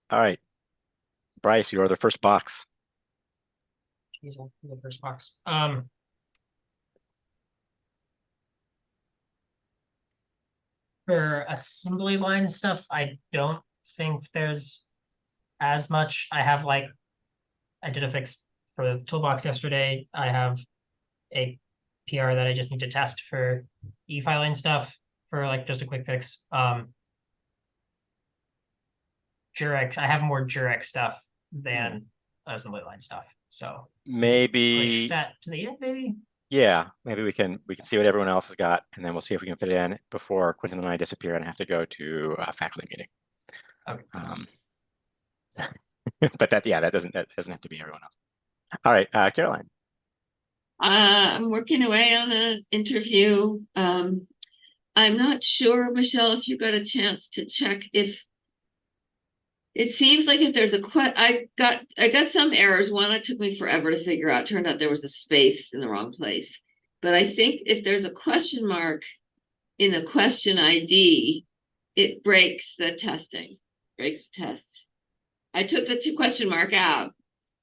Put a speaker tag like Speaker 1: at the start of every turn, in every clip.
Speaker 1: All right, Bryce, you're the first box.
Speaker 2: Jeez, I'll do the first box. For assembly line stuff, I don't think there's as much. I did a fix for the toolbox yesterday. I have a PR that I just need to test for e-filing stuff for like just a quick fix. Jurex, I have more Jurex stuff than assembly line stuff. So we could push
Speaker 1: Maybe,
Speaker 2: that to the end, maybe.
Speaker 1: yeah, maybe we can see what everyone else has got, and then we'll see if we can fit it in before Quentin and I disappear and have to go to a faculty meeting.
Speaker 2: Okay.
Speaker 1: Um, but that doesn't have to be everyone else. All right, Caroline.
Speaker 3: I'm working away on an interview. I'm not sure, Michelle, if you got a chance to check if it seems like if there's I got some errors. One, it took me forever to figure out. Turned out there was a space in the wrong place. But I think if there's a question mark in the question ID, it breaks the testing, breaks the tests. I took the question mark out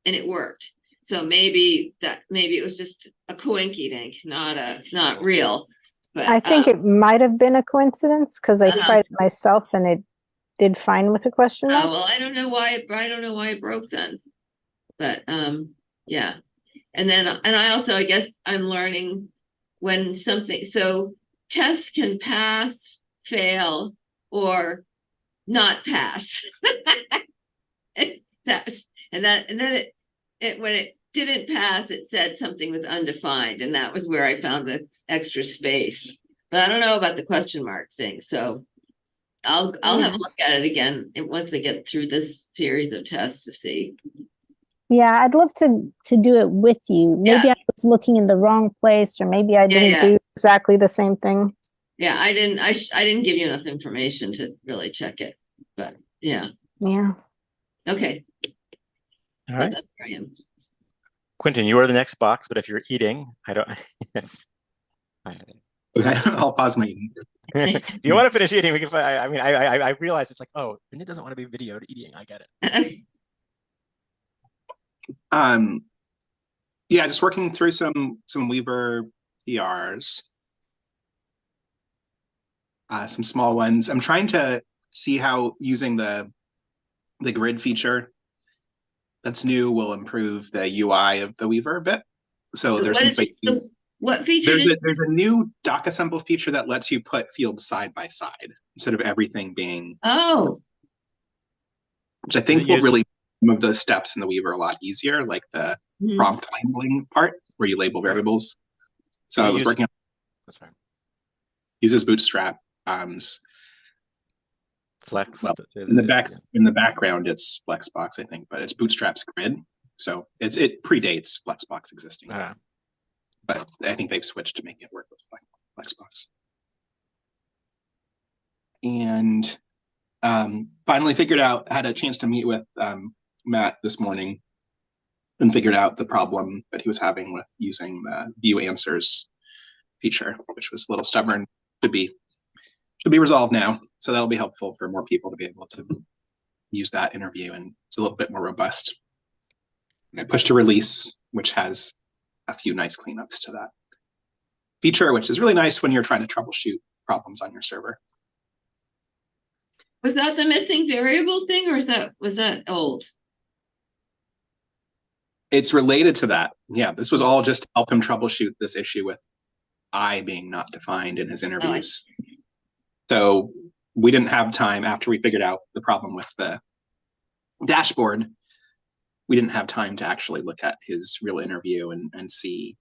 Speaker 3: and it worked. So maybe it was just a coinky dink, not real. But
Speaker 4: I think it might have been a coincidence because I tried it myself and it did fine with a question mark.
Speaker 3: well, I don't know why it broke then. But yeah. And I guess I'm learning when something, so tests can pass, fail, or not pass. And then when it didn't pass, it said something was undefined, and that was where I found the extra space. But I don't know about the question mark thing, so I'll have a look at it again once I get through this series of tests to see.
Speaker 4: Yeah, I'd love to do it with you. Maybe I was looking in the wrong place, or maybe I didn't do exactly the same thing.
Speaker 3: Yeah, I didn't give you enough information to really check it, but yeah.
Speaker 4: Yeah.
Speaker 3: Okay.
Speaker 1: All right.
Speaker 3: That's where I am.
Speaker 1: Quentin, you are the next box, but if you're eating, I don't.
Speaker 5: I'll pause my eating.
Speaker 1: If you want to finish eating, we can. I realize it's like, oh, it doesn't want to be videoed eating. I get it.
Speaker 5: Yeah, just working through some Weaver PRs. Some small ones. I'm trying to see how using the grid feature that's new will improve the UI of the Weaver a bit. So there's some places.
Speaker 3: What feature?
Speaker 5: There's a new DocAssembly feature that lets you put fields side by side instead of everything being.
Speaker 3: Oh.
Speaker 5: Which I think will really move the steps in the Weaver a lot easier, like the prompt labeling part where you label variables. So I was working on uses Bootstrap.
Speaker 1: Flex.
Speaker 5: Well, in the background, it's Flexbox, I think, but it's Bootstrap's grid, so it predates Flexbox existing. But I think they've switched to make it work with Flexbox. And finally had a chance to meet with Matt this morning and figured out the problem that he was having with using the view answers feature, which was a little stubborn. Should be resolved now. So that'll be helpful for more people to be able to use that interview, and it's a little bit more robust. And I pushed to release, which has a few nice cleanups to that feature, which is really nice when you're trying to troubleshoot problems on your server.
Speaker 3: Was that the missing variable thing, or was that old?
Speaker 5: It's related to that. Yeah, this was all just to help him troubleshoot this issue with I being not defined in his interviews. So we didn't have time after we figured out the problem with the dashboard. We didn't have time to actually look at his real interview and see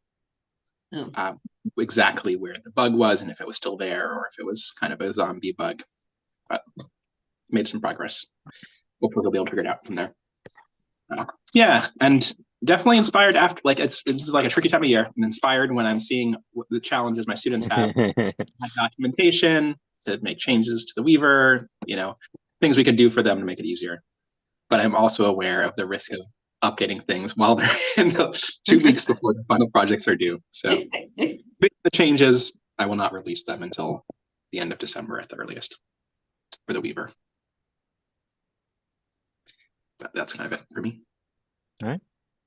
Speaker 5: exactly where the bug was and if it was still there or if it was kind of a zombie bug. But made some progress. Hopefully we'll be able to figure it out from there. Yeah, and definitely inspired after, like, this is like a tricky time of year, and inspired when I'm seeing what the challenges my students have. Documentation to make changes to the Weaver, things we could do for them to make it easier. But I'm also aware of the risk of updating things while they're in the 2 weeks before the final projects are due. So the changes, I will not release them until the end of December at the earliest for the Weaver. But that's kind of it for me.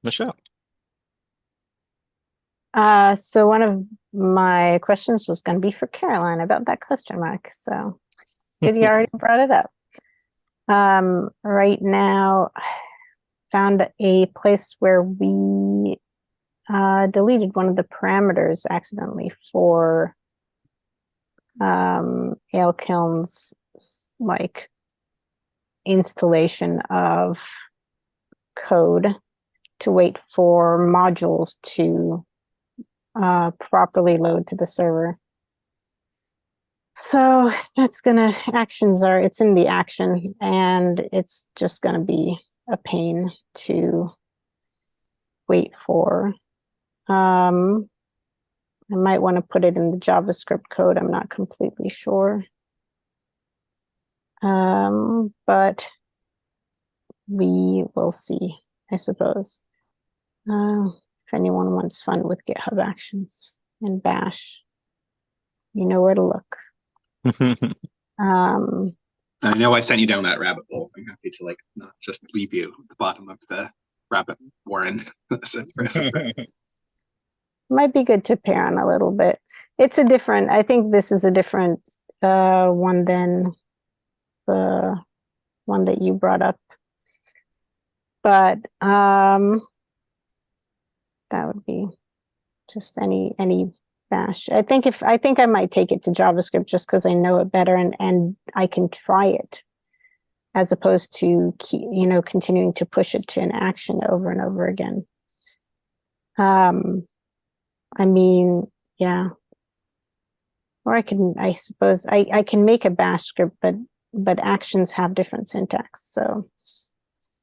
Speaker 1: Michelle.
Speaker 4: So one of my questions was going to be for Caroline about that question mark. So it's good you already brought it up. Right now, found a place where we deleted one of the parameters accidentally for ale kilns, like installation of code to wait for modules to properly load to the server. So that's gonna, it's in the action, and it's just gonna be a pain to wait for. I might want to put it in the JavaScript code. I'm not completely sure. But we will see, I suppose. If anyone wants fun with GitHub Actions and Bash, you know where to look.
Speaker 5: I know I sent you down that rabbit hole. I'm happy to like not just leave you at the bottom of the rabbit warren.
Speaker 4: Might be good to pair on a little bit. It's a different, I think this is a different one than the one that you brought up. But that would be just any bash. I think I might take it to JavaScript just because I know it better, and I can try it as opposed to continuing to push it to an action over and over again. I mean, yeah. Or I suppose I can make a bash script, but actions have different syntax, so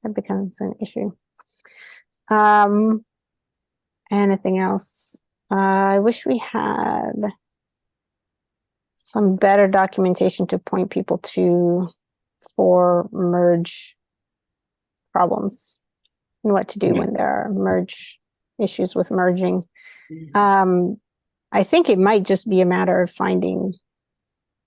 Speaker 4: that becomes an issue. Anything else? I wish we had some better documentation to point people to for merge problems and what to do when there are merge issues with merging. I think it might just be a matter of finding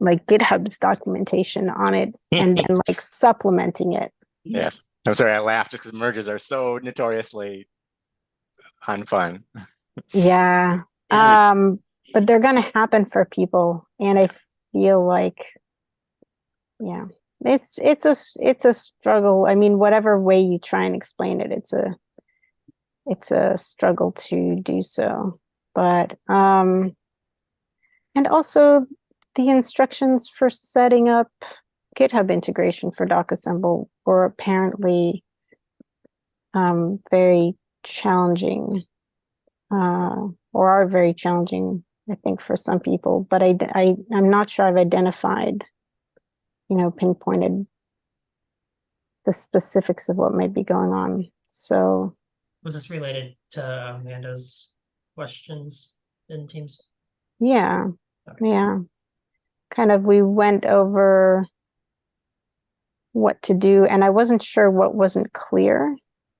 Speaker 4: like GitHub's documentation on it and then like supplementing it.
Speaker 1: Yes. I'm sorry, I laughed just because merges are so notoriously unfun.
Speaker 4: Yeah. But they're gonna happen for people, and I feel like, yeah, it's a struggle. I mean, whatever way you try and explain it, it's a struggle to do so. But and also the instructions for setting up GitHub integration for DocAssembly were apparently very challenging, or are very challenging, I think, for some people. But I'm not sure I've identified, pinpointed the specifics of what might be going on. So
Speaker 2: was this related to Amanda's questions in Teams?
Speaker 4: Yeah.
Speaker 2: Okay.
Speaker 4: Yeah. Kind of, we went over what to do, and I wasn't sure what wasn't clear,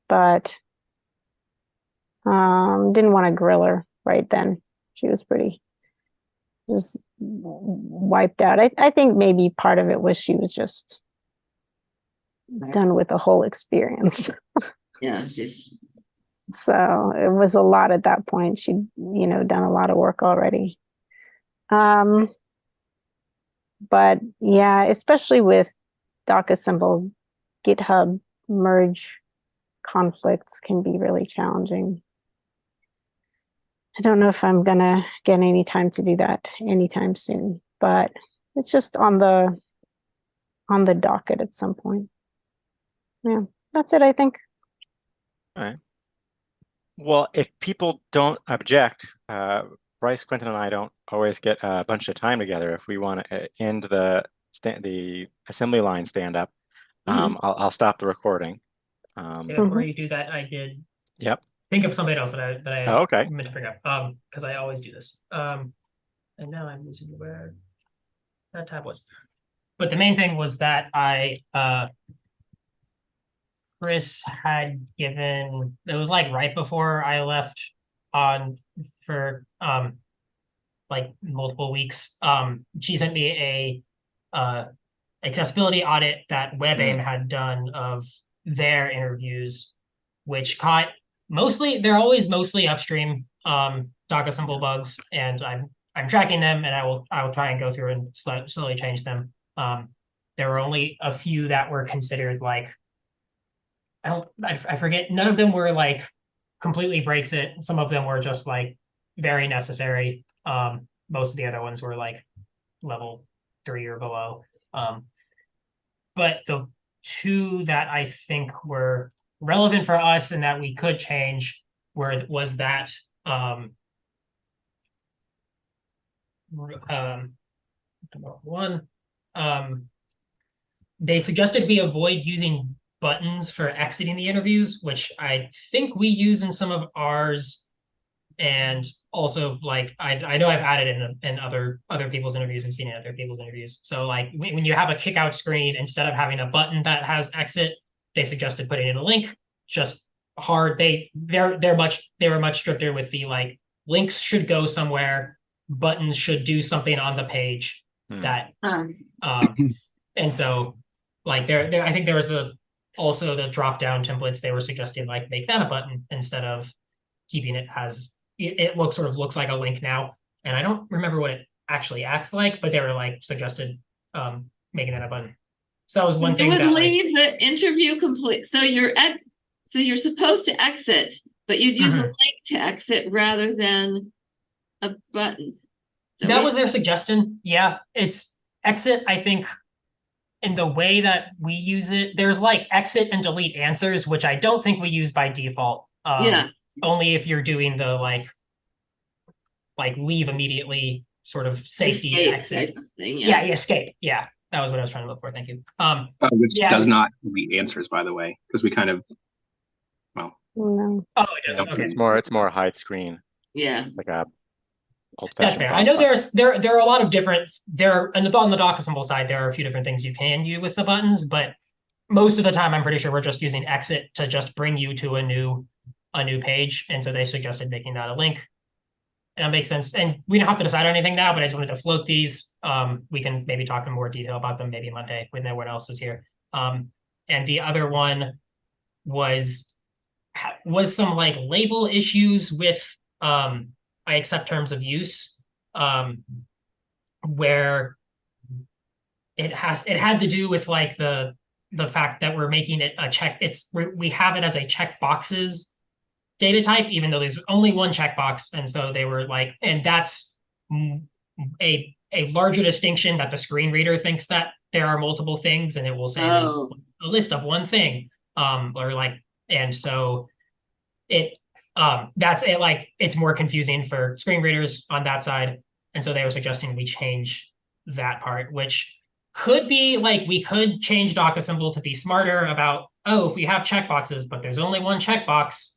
Speaker 4: but didn't want to grill her right then. She was just wiped out. I think maybe part of it was she was just done with the whole experience.
Speaker 3: Yeah, it's just
Speaker 4: So it was a lot at that point. She'd, done a lot of work already. But yeah, especially with DocAssembly, GitHub merge conflicts can be really challenging. I don't know if I'm gonna get any time to do that anytime soon, but it's just on the docket at some point. Yeah, that's it, I think.
Speaker 1: All right. Well, if people don't object, Bryce, Quentin, and I don't always get a bunch of time together. If we want to end the assembly line stand up, I'll stop the recording.
Speaker 2: Before you do that, I did think of something else that I meant to bring up. Because I always do this. And now I'm losing where that tab was. But the main thing was that Chris had given, it was like right before I left for like multiple weeks. She sent me a accessibility audit that WebAIM had done of their interviews, which caught they're always mostly upstream DocAssemble bugs, and I'm tracking them, and I will try and go through and slowly change them. There were only a few that were considered like, I forget, none of them were like completely breaks it. Some of them were just like very necessary. Most of the other ones were like level 3 or below. But the two that I think were relevant for us and that we could change was that one, they suggested we avoid using buttons for exiting the interviews, which I think we use in some of ours. And also, like, I know I've added in other people's interviews and seen it in other people's interviews. So like when you have a kick out screen, instead of having a button that has exit, they suggested putting in a link. Just hard. They were much stricter with the like links should go somewhere, buttons should do something on the page that and so like there I think there was also the drop down templates they were suggesting like make that a button instead of keeping it as it looks like a link now. And I don't remember what it actually acts like, but they were like suggested making it a button. So that was one thing
Speaker 3: You would
Speaker 2: that
Speaker 3: leave the interview complete. So you're supposed to exit, but you'd use a link to exit rather than a button.
Speaker 2: That was their suggestion. Yeah, it's exit, I think, in the way that we use it. There's like exit and delete answers, which I don't think we use by default.
Speaker 3: Yeah.
Speaker 2: Only if you're doing the like leave immediately sort of safety
Speaker 3: Escape
Speaker 2: exit.
Speaker 3: type of thing,
Speaker 2: Yeah, escape. Yeah, that was what I was trying to look for. Thank you.
Speaker 5: Which does not delete answers, by the way, because we kind of, well,
Speaker 4: No.
Speaker 2: Oh, it doesn't. Okay.
Speaker 1: It's more hide screen.
Speaker 3: Yeah.
Speaker 1: It's like a
Speaker 2: That's fair. I know there are a lot of different on the DocAssemble side, there are a few different things you can do with the buttons, but most of the time I'm pretty sure we're just using exit to just bring you to a new page. And so they suggested making that a link. And that makes sense. And we don't have to decide on anything now, but I just wanted to float these. We can maybe talk in more detail about them maybe Monday when no one else is here. And the other one was some like label issues with I accept terms of use, where it had to do with like the fact that we're making it a check. We have it as a checkboxes data type, even though there's only one checkbox. And so they were like, and that's a larger distinction that the screen reader thinks that there are multiple things, and it will say there's a list of one thing. Or like, and so that's it, like it's more confusing for screen readers on that side. And so they were suggesting we change that part, which could be like we could change DocAssemble to be smarter about, if we have checkboxes, but there's only one checkbox,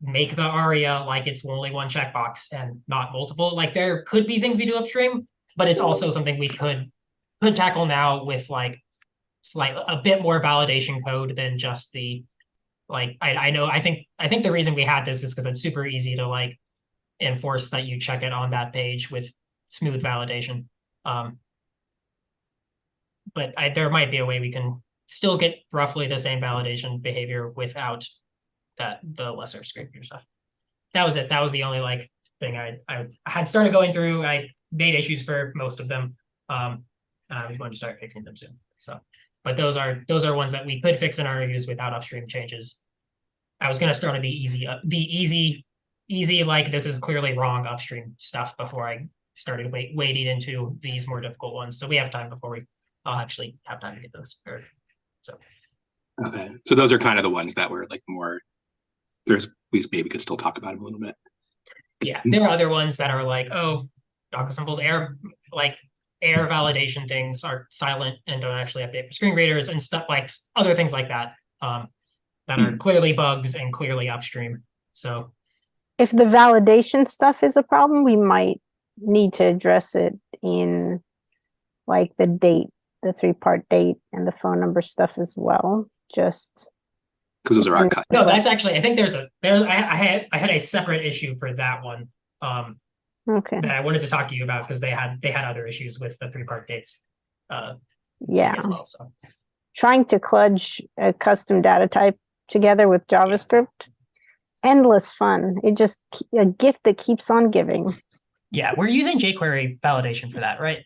Speaker 2: make the ARIA like it's only one checkbox and not multiple. Like there could be things we do upstream, but it's also something we could tackle now with like a bit more validation code than just the like I think the reason we had this is because it's super easy to like enforce that you check it on that page with smooth validation. But there might be a way we can still get roughly the same validation behavior without the lesser screen reader stuff. That was it. That was the only like thing I had started going through. I made issues for most of them. I'm going to start fixing them soon. So, but those are ones that we could fix in our reviews without upstream changes. I was going to start at the easy like this is clearly wrong upstream stuff before I started wading into these more difficult ones. So we have time before I'll actually have time to get those prepared. So.
Speaker 5: Okay, so those are kind of the ones that were like more. We maybe could still talk about them a little bit.
Speaker 2: Yeah, there are other ones that are like, DocAssemble's error validation things are silent and don't actually update for screen readers and stuff like other things like that that are clearly bugs and clearly upstream. So
Speaker 4: if the validation stuff is a problem, we might need to address it in like the date, the 3-part date and the phone number stuff as well. Just
Speaker 5: because those are our cut.
Speaker 2: No, that's actually, I think I had a separate issue for that one.
Speaker 4: Okay.
Speaker 2: That I wanted to talk to you about because they had other issues with the 3-part dates.
Speaker 4: Yeah.
Speaker 2: As well, so.
Speaker 4: trying to kludge a custom data type together with JavaScript, endless fun. It just a gift that keeps on giving.
Speaker 2: Yeah, we're using jQuery validation for that, right?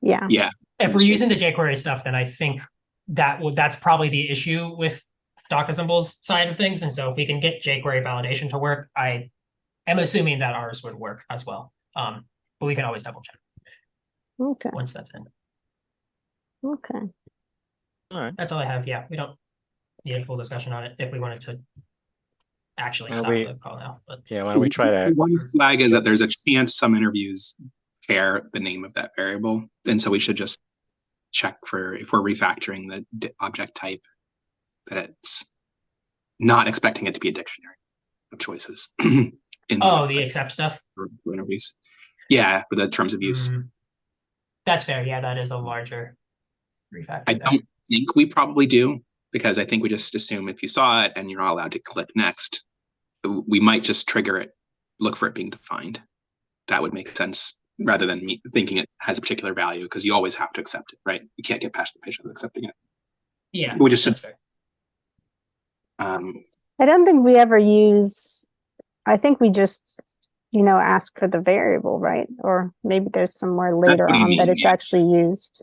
Speaker 4: Yeah.
Speaker 5: Yeah.
Speaker 2: If we're using the jQuery stuff, then I think that's probably the issue with DocAssembly's side of things. And so if we can get jQuery validation to work, I am assuming that ours would work as well. But we can always double check
Speaker 4: Okay.
Speaker 2: once that's in.
Speaker 4: Okay.
Speaker 1: All right.
Speaker 2: That's all I have. Yeah, we don't need a full discussion on it if we wanted to actually
Speaker 1: Well,
Speaker 2: stop
Speaker 1: we-
Speaker 2: the call now. But
Speaker 1: Yeah, why don't we try to?
Speaker 5: One flag is that there's a chance some interviews care the name of that variable, and so we should just check for if we're refactoring the object type that it's not expecting it to be a dictionary of choices. in
Speaker 2: the accept stuff.
Speaker 5: interviews. Yeah, for the terms of use.
Speaker 2: That's fair. Yeah, that is a larger refactor.
Speaker 5: I
Speaker 2: there.
Speaker 5: don't think we probably do, because I think we just assume if you saw it and you're not allowed to click next, we might just trigger it, look for it being defined. That would make sense rather than me thinking it has a particular value, because you always have to accept it, right? You can't get past the page of accepting it.
Speaker 2: Yeah,
Speaker 5: We just
Speaker 2: that's
Speaker 5: should.
Speaker 2: fair.
Speaker 4: I don't think we ever use, I think we just, ask for the variable, right? Or maybe there's somewhere later
Speaker 5: what you
Speaker 4: on that
Speaker 5: mean,
Speaker 4: it's
Speaker 5: yeah.
Speaker 4: actually used.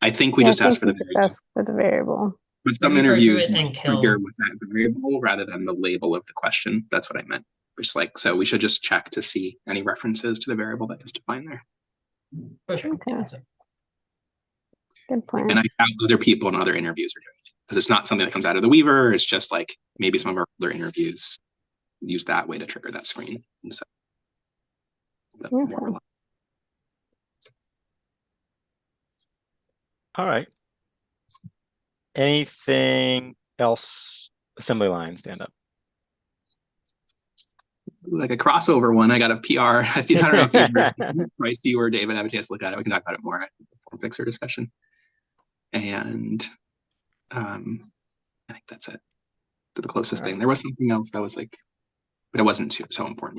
Speaker 5: I think we
Speaker 4: Yeah,
Speaker 5: just
Speaker 4: I
Speaker 5: ask
Speaker 4: think
Speaker 5: for the
Speaker 4: we just
Speaker 5: variable.
Speaker 4: ask for the variable.
Speaker 5: But some
Speaker 2: We refer to
Speaker 5: interviews
Speaker 2: it and
Speaker 5: might trigger
Speaker 2: kill.
Speaker 5: with that variable rather than the label of the question. That's what I meant. Just like, so we should just check to see any references to the variable that is defined there.
Speaker 2: For sure.
Speaker 4: Okay.
Speaker 2: Yeah, that's it.
Speaker 4: Good plan.
Speaker 5: And I doubt other people in other interviews are doing it, because it's not something that comes out of the Weaver. It's just like maybe some of our other interviews use that way to trigger that screen. And so,
Speaker 4: Okay.
Speaker 1: All right. Anything else? Assembly line stand up.
Speaker 5: like a crossover one, I got a PR. I don't know if you Bryce, you or David have a chance to look at it. We can talk about it more at the form fixer discussion. And I think that's it. To the closest thing. There was something else that was like, but it wasn't so important.